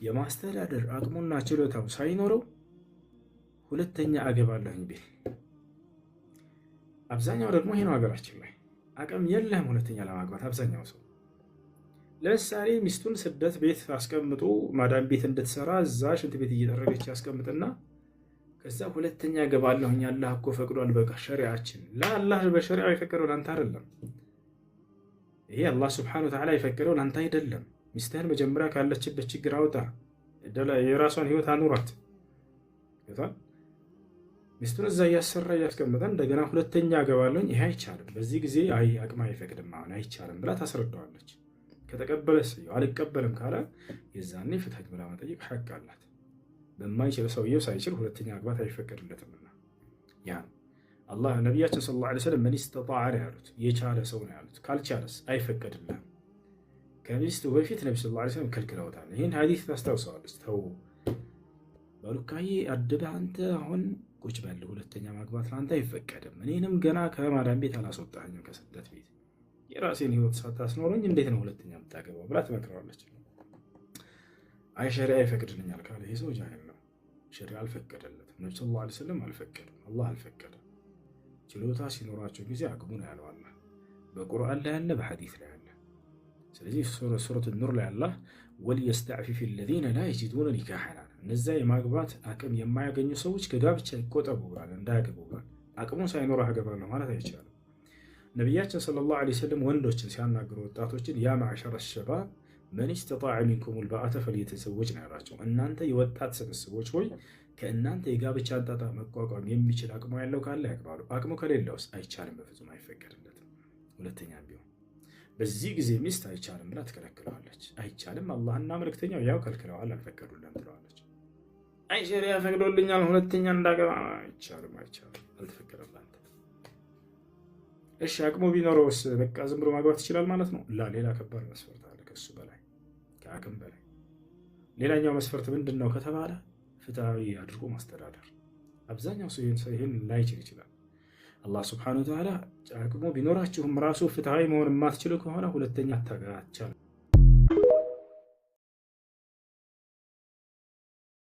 የማስተዳደር አቅሙና ችሎታው ሳይኖረው ሁለተኛ አገባለሁኝ ቢል፣ አብዛኛው ደግሞ ይሄ ነው ሀገራችን ላይ አቅም የለህም ሁለተኛ ለማግባት አብዛኛው ሰው። ለምሳሌ ሚስቱን ስደት ቤት አስቀምጦ ማዳም ቤት እንድትሰራ እዛ ሽንት ቤት እየጠረገች ያስቀምጥና ከዛ ሁለተኛ ገባለሁኝ አላህ እኮ ፈቅዷል፣ በቃ ሸሪዓችን ለአላህ በሸሪዓው የፈቀደው ለአንተ አይደለም። ይሄ አላህ ስብሐነሁ ወተዓላ የፈቀደው ለአንተ አይደለም። ሚስትህን መጀመሪያ ካለችበት ችግር አውጣ፣ የራሷን ህይወት አኑራት። ሚስቱን እዛ እያሰራ እያስቀመጠ እንደገና ሁለተኛ ገባለሁኝ ይሄ አይቻልም፣ በዚህ ጊዜ አቅም አይፈቅድም፣ አሁን አይቻልም ብላ ታስረዳዋለች። ከተቀበለ አልቀበልም ካለ የዛኔ ፍትህ ብላ መጠየቅ ሐቅ አላት። በማይችል ሰውየው ሳይችል ሁለተኛ ማግባት አይፈቀድለትምና ያ አላህ ነቢያችን ሰለላሁ ዐለይሂ ወሰለም መን ኢስተጣዐ ያሉት የቻለ ሰው ነው ያሉት። ካልቻለስ አይፈቀድልህም። ከሚስቱ በፊት ነቢ ሰለላሁ ዐለይሂ ወሰለም ከልክለውታል። ይህን ሐዲስ ታስታውሰዋለች። ተው ባሉካዬ አድበህ አንተ አሁን ቁጭ በል፣ ሁለተኛ ማግባት ለአንተ አይፈቀድም። እኔንም ገና ከማዳም ቤት አላስወጣኝም ከስደት ቤት፣ የራሴን ህይወት ሳታስኖረኝ እንዴት ነው ሁለተኛ የምታገባው ብላ ትመክረዋለች። አይ ሸሪዓ ይፈቅድልኛል ካለ ይህ ሰው ጃሂል ነው። ሸሪዓ አልፈቀደለትም። ነቢ ሰለላሁ ዐለይሂ ወሰለም አልፈቀደም፣ አላህ አልፈቀደም። ችሎታ ሲኖራቸው ጊዜ አግቡ ነው ያለው አላህ፣ በቁርአን ላይ ያለ፣ በሐዲስ ላይ ያለ። ስለዚህ ሱረቱ ኑር ላይ አላህ ወልየስተዕፊፍ አለዚነ ላ የጂዱነ ኒካሐን፣ እነዚያ የማግባት አቅም የማያገኙ ሰዎች ከጋብቻ ይቆጠቡ ብሏል፣ እንዳያገቡ ብሏል። አቅሙን ሳይኖረው አገባለሁ ማለት አይቻልም። ነቢያችን ሰለላሁ ዐለይሂ ወሰለም ወንዶችን ሲያናግሩ ወጣቶችን ያ ማዕሸረ ሸባብ መን ኢስተጣዐ ሚንኩሙል ባአተ ፈልየተዘወጅ ነው ያላቸው። እናንተ የወጣት ስብስቦች ሆይ ከእናንተ የጋብቻን ጣጣ መቋቋም የሚችል አቅሙ ያለው ካለ ያግባሉ። አቅሙ ከሌለውስ አይቻልም፣ በፍጹም አይፈቀድለትም። ሁለተኛ ቢሆን በዚህ ጊዜ ሚስት አይቻልም ብላ ትከለክለዋለች። አይቻልም፣ አላህና መልእክተኛው ያው ከልክለዋል፣ አልፈቀዱልን ትለዋለች። አይ ሸሪዓ ፈቅዶልኛል ሁለተኛ እንዳገባ፣ አይቻልም፣ አልተፈቀደም ለአንተ። እሺ አቅሙ ቢኖረውስ በቃ ዝም ብሎ ማግባት ይችላል ማለት ነው? ሌላ ከባድ መስፈርት አለ ከሱ በላይ፣ ከአቅም በላይ። ሌላኛው መስፈርት ምንድን ነው ከተባለ ፍትሃዊ አድርጎ ማስተዳደር። አብዛኛው ሰው ይህን ላይችል ይችላል። አላህ ስብሐነሁ ወተዓላ አቅሙ ቢኖራችሁም ራሱ ፍትሃዊ መሆን የማትችሉ ከሆነ ሁለተኛ አታገባ አይቻልም።